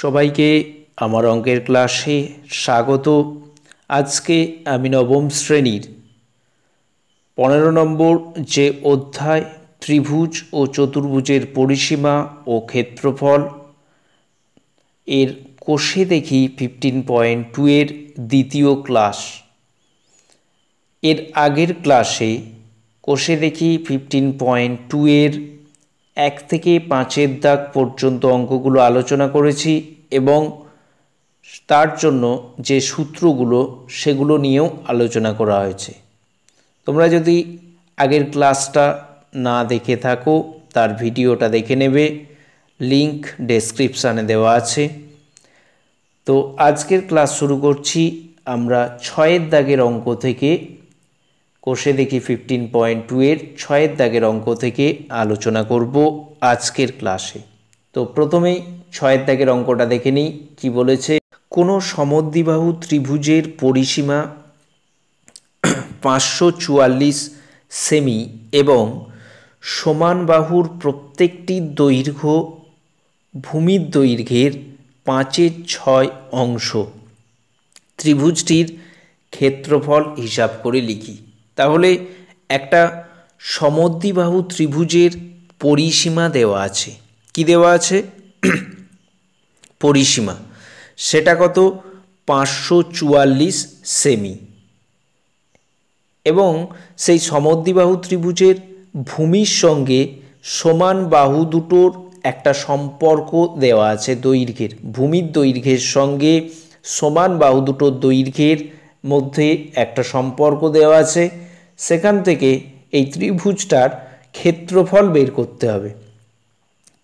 সবাইকে আমার অঙ্কের ক্লাসে স্বাগত। আজকে আমি নবম শ্রেণীর 15 নম্বর যে অধ্যায় ত্রিভুজ ও চতুর্ভুজের পরিসীমা ও ক্ষেত্রফল এর কোষে দেখি 15.2 এর দ্বিতীয় ক্লাস। এর আগের ক্লাসে কোষে দেখি 15.2 এর 1 থেকে 5 দাগ পর্যন্ত অঙ্কগুলো আলোচনা করেছি এবং তার জন্য যে সূত্রগুলো সেগুলো নিয়েও আলোচনা করা হয়েছে। তোমরা যদি আগের ক্লাসটা না দেখে থাকো তার ভিডিওটা দেখে নেবে, লিংক ডেসক্রিপশানে দেওয়া আছে। তো আজকের ক্লাস শুরু করছি আমরা 6 দাগের অঙ্ক থেকে। কোষে দেখি 15.2 এর 6 দাগের অঙ্ক থেকে আলোচনা করব আজকের ক্লাসে। তো প্রথমেই 6 দাগের অঙ্কটা দেখে নিই কি বলেছে। কোনো সমদ্বিবাহু ত্রিভুজের পরিসীমা 544 সেমি এবং সমান বাহুর প্রত্যেকটি দৈর্ঘ্য ভূমির দৈর্ঘ্যের 5/6 অংশ। ত্রিভুজটির ক্ষেত্রফল হিসাব করে লিখি। তাহলে একটা সমদ্বিবাহু ত্রিভুজের পরিসীমা দেওয়া আছে। কি দেওয়া আছে? পরিসীমা। সেটা কত? 544 সেমি। এবং সেই সমদ্বিবাহু ত্রিভুজের ভূমির সঙ্গে সমান বাহু দুটোর একটা সম্পর্ক দেওয়া আছে দৈর্ঘ্যের। ভূমির দৈর্ঘ্যের সঙ্গে সমান বাহু দুটোর দৈর্ঘ্যের মধ্যে একটা সম্পর্ক দেওয়া আছে। সেখান থেকে এই ত্রিভুজটার ক্ষেত্রফল বের করতে হবে।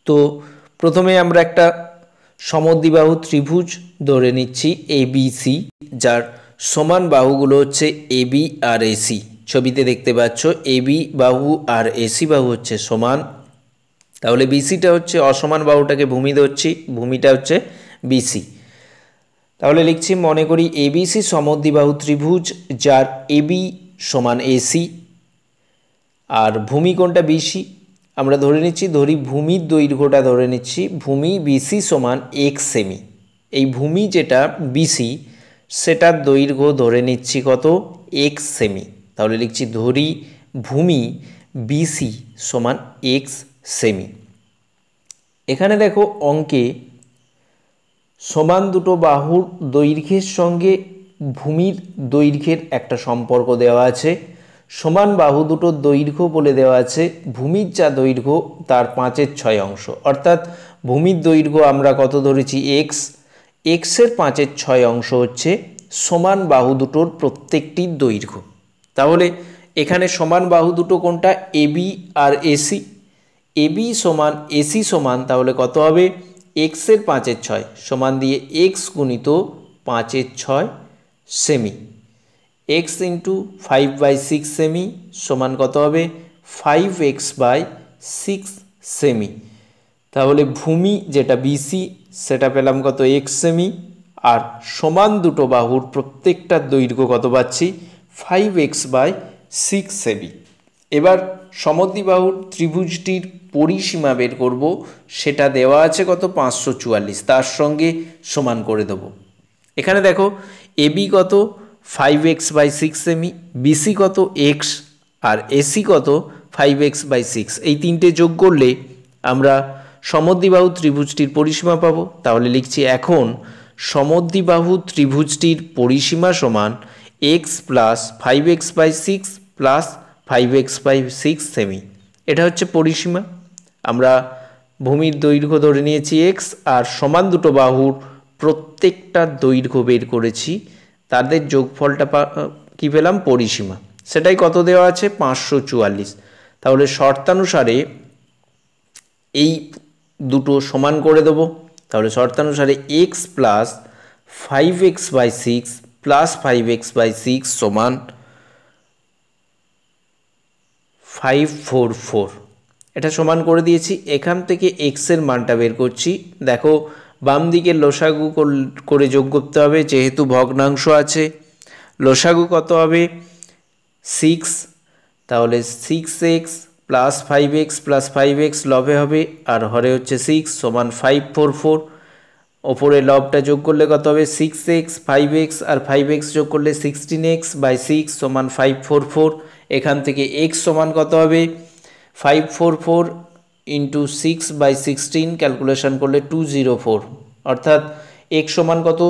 তো প্রথমে আমরা একটা সমদ্বিবাহু ত্রিভুজ ধরে নিচ্ছি ABC, যার সমান বাহুগুলো হচ্ছে AB আর AC। ছবিতে দেখতে পাচ্ছ AB বাহু আর AC বাহু হচ্ছে সমান। তাহলে BCটা হচ্ছে অসমান বাহুটাকে ভূমি ধরছি, ভূমিটা হচ্ছে BC। তাহলে লিখছি, মনে করি ABC সমদ্বিবাহু ত্রিভুজ যার AB সমান AC আর ভূমি কোনটা BC আমরা ধরে নিচ্ছি। ভূমির দৈর্ঘ্যটা ধরে নিচ্ছি, ভূমি BC সমান x সেমি। এই ভূমি যেটা BC সেটার দৈর্ঘ্য ধরে নিচ্ছি কত? x semi. তাহলে লিখছি ধরি ভূমি BC সমান x সেমি। এখানে দেখো অঙ্কে সমান দুটো বাহুর দৈর্ঘ্যের সঙ্গে ভূমির দৈর্ঘ্যের একটা সম্পর্ক দেওয়া আছে। সমান বাহু দুটোর দৈর্ঘ্য বলে দেওয়া আছে ভূমির যা দৈর্ঘ্য তার 5/6 অংশ। অর্থাৎ ভূমির দৈর্ঘ্য আমরা কত ধরেছি? x। এর 5/6 অংশ হচ্ছে সমান বাহু দুটোর প্রত্যেকটির দৈর্ঘ্য। তাহলে এখানে সমান বাহু দুটো কোনটা? AB আর AC। AB সমান AC সমান তাহলে কত হবে? x এর 5/6 সমান দিয়ে x গুণিত 5/6 সেমি। x ইন্টু 5/6 সেমি সমান কত হবে? 5x/6 semi. তাহলে ভূমি যেটা BC সেটা পেলাম কত? x semi. আর সমান দুটো বাহুর প্রত্যেকটার দৈর্ঘ্য কত পাচ্ছি? 5x/6 semi. এবার সমদ্বিবাহুর ত্রিভুজটির পরিসীমা বের করব। সেটা দেওয়া আছে কত? 544। তার সঙ্গে সমান করে দেব। এখানে দেখো AB কত? 5x/6 সেমি, BC কত? x, আর AC কত? 5x/6। এই তিনটে যোগ করলে আমরা সমদ্বিবাহু ত্রিভুজটির পরিসীমা পাবো। তাহলে লিখছি এখন সমদ্বিবাহু ত্রিভুজটির পরিসীমা সমান x plus 5x/6 plus 5x/6 semi. এটা হচ্ছে পরিসীমা। আমরা ভূমির দৈর্ঘ্য ধরে নিয়েছি x আর সমান দুটো বাহুর প্রত্যেকটা দৈর্ঘ্য বের করেছি, তাদের যোগফলটা কি পেলাম? পরিসীমা। সেটাই কত দেওয়া আছে? 544। তাহলে শর্তানুসারে এই দুটো সমান করে দেবো। তাহলে শর্তানুসারে x plus 5x/6 plus 5x/6 সমান 544। এটা সমান করে দিয়েছি। এখান থেকে x এর মানটা বের করছি। দেখো বাম দিকে লসাগু করে যোগ করতে হবে, যেহেতু ভগ্নাংশ আছে। লসাগু কত হবে? 6। তাহলে 6x plus 5x plus 5x লবে হবে আর হরে হচ্ছে 6 সমান 544। ওপরে লবটা যোগ করলে কত হবে 6x 5x আর 5x যোগ করলে 16x বাই 6 সমান 544। এখান থেকে x সমান কত হবে 544 ইন্টু 6/16 ক্যালকুলেশন করলে 204, অর্থাৎ x সমান কত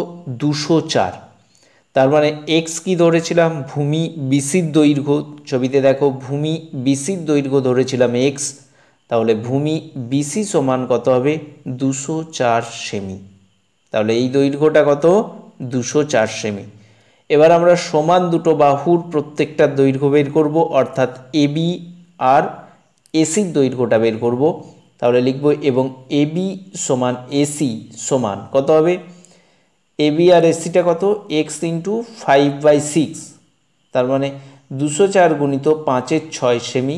204। তার মানে x কি ধরেছিলাম ভূমি বিসির দৈর্ঘ্য, ছবিতে দেখো ভূমি বিসির দৈর্ঘ্য ধরেছিলাম x, তাহলে ভূমি বিসি সমান কত হবে 204 সেমি। তাহলে এই দৈর্ঘ্যটা কত 204 সেমি। এবার আমরা সমান দুটো বাহুর প্রত্যেকটার দৈর্ঘ্য বের করব, অর্থাৎ এবি আর এসির দৈর্ঘ্যটা বের করব। তাহলে লিখব এবং এবি সমান এসি সমান কত হবে, এবি আর এসিটা কত এক্স ইন্টু 5/6, তার মানে 204 গুণিত 5-এর 6 সেমি।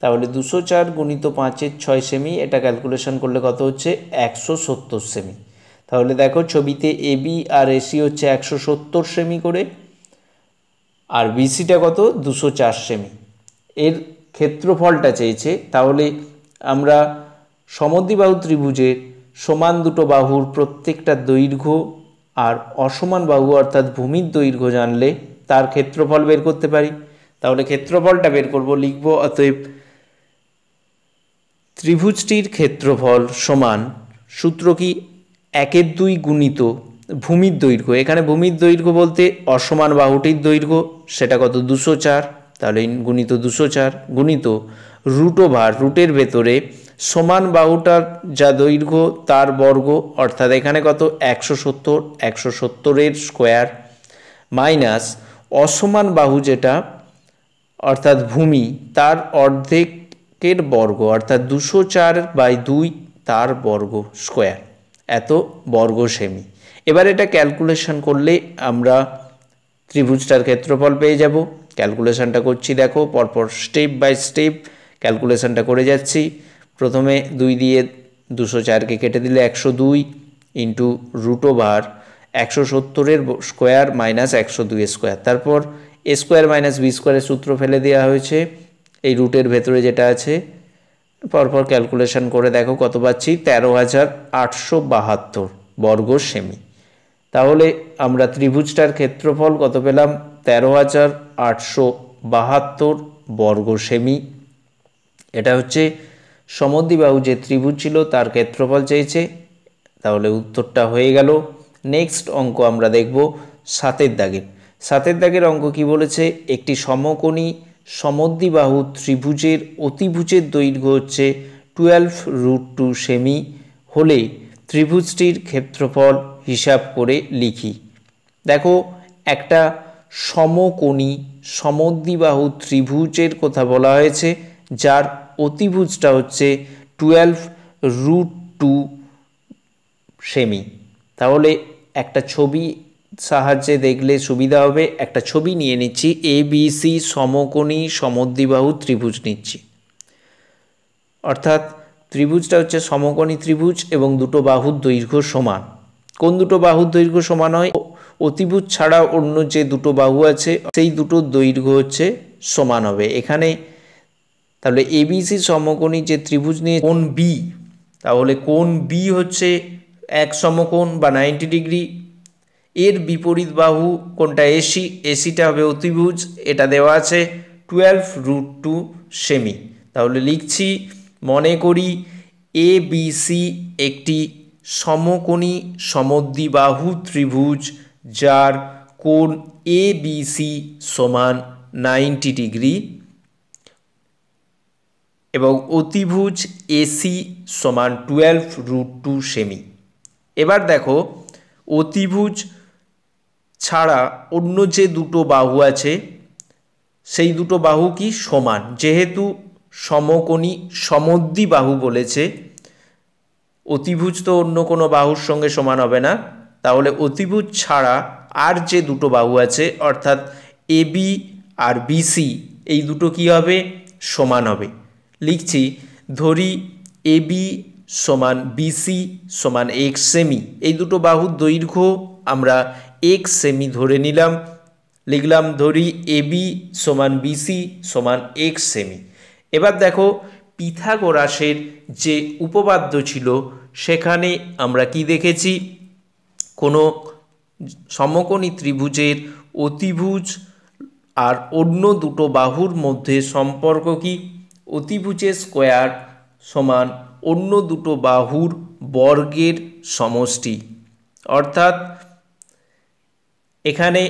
তাহলে 204 গুণিত 5-এর 6 সেমি, এটা ক্যালকুলেশন করলে কত হচ্ছে 170 সেমি। তাহলে দেখো ছবিতে এবি আর এসি হচ্ছে 170 সেমি করে, আর বিসিটা কত 204 সেমি। এর ক্ষেত্রফলটা চেয়েছে, তাহলে আমরা সমদ্বিবাহু ত্রিভুজের সমান দুটো বাহুর প্রত্যেকটা দৈর্ঘ্য আর অসমান বাহু অর্থাৎ ভূমির দৈর্ঘ্য জানলে তার ক্ষেত্রফল বের করতে পারি। তাহলে ক্ষেত্রফলটা বের করব, লিখব অতএব ত্রিভুজটির ক্ষেত্রফল সমান, সূত্র কি 1/2 গুণিত ভূমির দৈর্ঘ্য, এখানে ভূমির দৈর্ঘ্য বলতে অসমান বাহুটির দৈর্ঘ্য, সেটা কত 204, তাহলে গুণিত 204 গুণিত √, রুটের ভেতরে সমান বাহুটার যা দৈর্ঘ্য তার বর্গ, অর্থাৎ এখানে কত 170, 170-এর স্কোয়ার মাইনাস অসমান বাহু যেটা অর্থাৎ ভূমি তার অর্ধেকের বর্গ, অর্থাৎ 204/2 তার বর্গ স্কোয়ার, এত বর্গ সেমি। এবার এটা ক্যালকুলেশন করলে আমরা ত্রিভুজটার ক্ষেত্রফল পেয়ে যাব। ক্যালকুলেশনটা করছি, দেখো পরপর স্টেপ বাই স্টেপ ক্যালকুলেশনটা করে যাচ্ছি। প্রথমে 2 দিয়ে 204কে কেটে দিলে 102 ইন্টু √, 170-এর স্কোয়ার মাইনাস 102-এর স্কোয়ার, তারপর এ স্কোয়ার মাইনাস বি স্কোয়ারের সূত্র ফেলে দেওয়া হয়েছে এই রুটের ভেতরে যেটা আছে। পরপর ক্যালকুলেশন করে দেখো কত পাচ্ছি 13,872 বর্গ সেমি। তাহলে আমরা ত্রিভুজটার ক্ষেত্রফল কত পেলাম 13,872 বর্গ সেমি। এটা হচ্ছে সমদ্বিবাহু যে ত্রিভুজ ছিল তার ক্ষেত্রফল চেয়েছে, তাহলে উত্তরটা হয়ে গেল। নেক্সট অঙ্ক আমরা দেখব 7-এর দাগের। 7-এর দাগের অঙ্ক কি বলেছে, একটি সমকোণী সমদ্বিবাহু ত্রিভুজের অতিভুজের দৈর্ঘ্য হচ্ছে 12√2 সেমি হলে ত্রিভুজটির ক্ষেত্রফল হিসাব করে লিখি। দেখো একটা সমকোণী সমদ্বিবাহু ত্রিভুজের কথা বলা হয়েছে যার অতিভুজটা হচ্ছে 12√2 সেমি। তাহলে একটা ছবি সাহায্যে দেখলে সুবিধা হবে। একটা ছবি নিয়ে নিচ্ছি, ABC সমকোণী সমদ্বিবাহু ত্রিভুজ নিচ্ছি, অর্থাৎ ত্রিভুজটা হচ্ছে সমকোণী ত্রিভুজ এবং দুটো বাহুর দৈর্ঘ্য সমান। কোন দুটো বাহুর দৈর্ঘ্য সমান হয়, অতিভুজ ছাড়া অন্য যে দুটো বাহু আছে সেই দুটোর দৈর্ঘ্য হচ্ছে সমান হবে এখানে। তাহলে ABC সমকোণী যে ত্রিভুজ নিয়ে কোণ B, তাহলে কোণ B হচ্ছে এক সমকোণ বা 90 ডিগ্রি। এর বিপরীত বাহু কোনটা এসিটা হবে অতিভুজ, এটা দেওয়া আছে 12√2 সেমি। তাহলে লিখছি, মনে করি ABC একটি সমকোণী সমদ্বিবাহু ত্রিভুজ যার কোণ ABC সমান 90 ডিগ্রি এবং অতিভুজ AC সমান 12√2 সেমি। এবার দেখো অতিভুজ ছাড়া অন্য যে দুটো বাহু আছে সেই দুটো বাহু কি সমান, যেহেতু সমকোণী সমদ্বিবাহু বলেছে, অতিভুজ তো অন্য কোনো বাহুর সঙ্গে সমান হবে না, তাহলে অতিভুজ ছাড়া আর যে দুটো বাহু আছে অর্থাৎ AB আর BC এই দুটো কি হবে সমান হবে। লিখছি, ধরি AB সমান BC সমান x সেমি, এই দুটো বাহুর দৈর্ঘ্য আমরা x সেমি ধরে নিলাম, লিখলাম ধরি AB সমান BC সমান x সেমি। এবার দেখো পিথাগোরাসের যে উপপাদ্য ছিল সেখানে আমরা কি দেখেছি, কোনো সমকোণী ত্রিভুজের অতিভুজ আর অন্য দুটো বাহুর মধ্যে সম্পর্ক কি, অতিভুজের স্কোয়ার সমান অন্য দুটো বাহুর বর্গের সমষ্টি। অর্থাৎ এখানে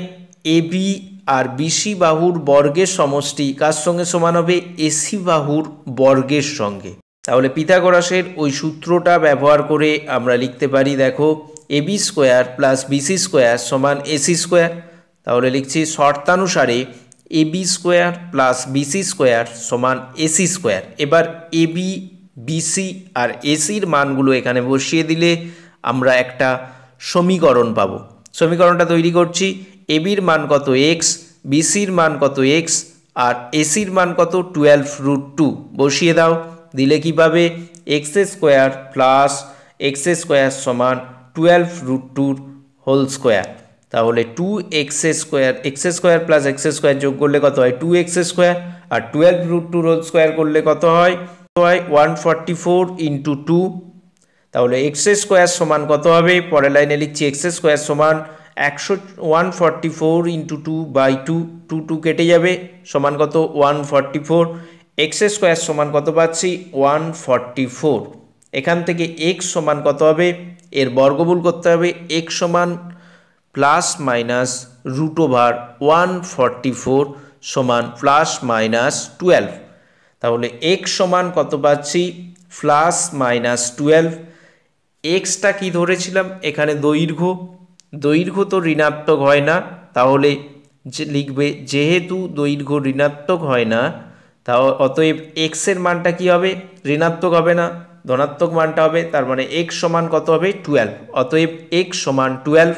এবি আর বিসি বাহুর বর্গের সমষ্টি কার সঙ্গে সমান হবে, এসি বাহুর বর্গের সঙ্গে। তাহলে পিথাগোরাসের ওই সূত্রটা ব্যবহার করে আমরা লিখতে পারি, দেখো AB square plus BC square সমান এসি স্কোয়ার। তাহলে লিখছি শর্তানুসারে AB square plus BC square সমান এসি স্কোয়ার। এবার এবি, বিসি আর এসির মানগুলো এখানে বসিয়ে দিলে আমরা একটা সমীকরণ পাবো। সমীকরণটা তৈরি করছি, এবির মান কত এক্স, বিসির মান কত এক্স আর এসির মান কত 12√2 বসিয়ে দাও। দিলে কি পাবে, x square plus x square সমান 12√2 হোল স্কোয়ার। তাহলে 2x square, x square plus x square যোগ করলে কত হয় 2x স্কোয়ার, আর 12√2 হোল স্কোয়ার করলে কত হয় 144 ইন্টু 2। তাহলে এক্স স্কোয়ার সমান কত হবে, পরের লাইনে লিখছি এক্স স্কোয়ার সমান 144 ইন্টু 2/2, 2 কেটে যাবে সমান কত 144। এক্স স্কোয়ার সমান কত পাচ্ছি 144। এখান থেকে এক্স সমান কত হবে, এর বর্গমূল করতে হবে, এক্স সমান প্লাস মাইনাস √144 সমান প্লাস মাইনাস 12। তাহলে এক্স সমান কত পাচ্ছি প্লাস মাইনাস 12। এক্সটা কি ধরেছিলাম, এখানে দৈর্ঘ্য, দৈর্ঘ্য তো ঋণাত্মক হয় না, তাহলে যে লিখবে যেহেতু দৈর্ঘ্য ঋণাত্মক হয় না, তাও অতএব এক্সের মানটা কি হবে, ঋণাত্মক হবে না, ধনাত্মক মানটা হবে। তার মানে এক্স সমান কত হবে 12। অতএব এক্স সমান 12।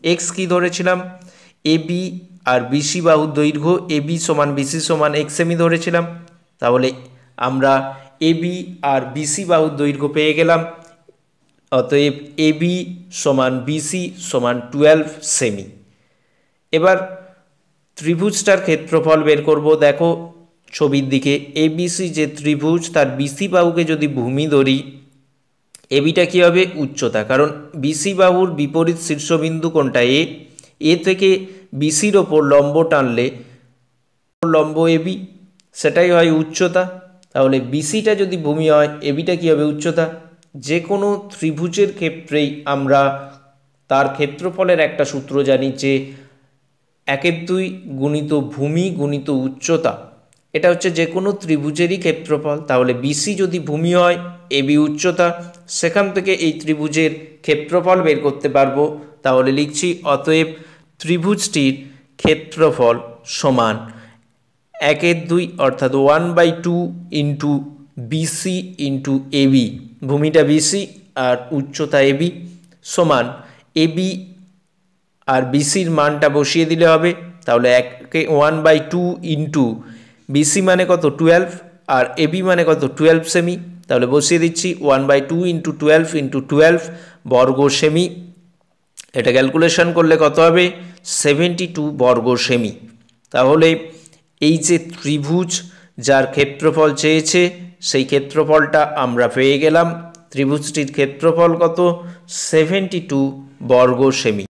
এক্স কি ধরেছিলাম, এবি আর বিসি বাহুর দৈর্ঘ্য, এবি সমান বিসি সমান এক্স সেমি ধরেছিলাম। তাহলে আমরা এবি আর বিসি বাহুর দৈর্ঘ্য পেয়ে গেলাম। অতএব এবি সমান বিসি সমান 12 সেমি। এবার ত্রিভুজটার ক্ষেত্রফল বের করব। দেখো ছবির দিকে, এবিসি যে ত্রিভুজ, তার বিসি বাহুকে যদি ভূমি ধরি, এবিটা কী হবে উচ্চতা, কারণ বিসি বাহুর বিপরীত শীর্ষবিন্দু কোনটা এ থেকে বিসির ওপর লম্ব টানলে লম্ব এবি, সেটাই হয় উচ্চতা। তাহলে বিসিটা যদি ভূমি হয়, এবিটা কী হবে উচ্চতা। যে কোনো ত্রিভুজের ক্ষেত্রেই আমরা তার ক্ষেত্রফলের একটা সূত্র জানি, যে 1/2 গুণিত ভূমি গুণিত উচ্চতা। এটা হচ্ছে যে কোনো ত্রিভুজেরই ক্ষেত্রফল। তাহলে বিসি যদি ভূমি হয়, এবি উচ্চতা, সেখান থেকে এই ত্রিভুজের ক্ষেত্রফল বের করতে পারবো। তাহলে লিখছি অতএব ত্রিভুজটির ক্ষেত্রফল সমান 1/2 অর্থাৎ 1/2 ইন্টু বিসি ইন্টু এবি, ভূমিটা বিসি আর উচ্চতা এবি, সমান এবি আর বিসির মানটা বসিয়ে দিলে হবে। তাহলে 1/2 ইন্টু বিসি মানে কত 12 আর এবি মানে কত 12 সেমি। তাহলে বসিয়ে দিচ্ছি 1/2 ইন্টু 12 ইন্টু 12 বর্গ সেমি। এটা ক্যালকুলেশন করলে কত হবে 72 বর্গ সেমি। তাহলে এই যে ত্রিভুজ যার ক্ষেত্রফল চেয়েছে, সেই ক্ষেত্রফলটা আমরা পেয়ে গেলাম। ত্রিভুজটির ক্ষেত্রফল কত 72 বর্গ সেমি।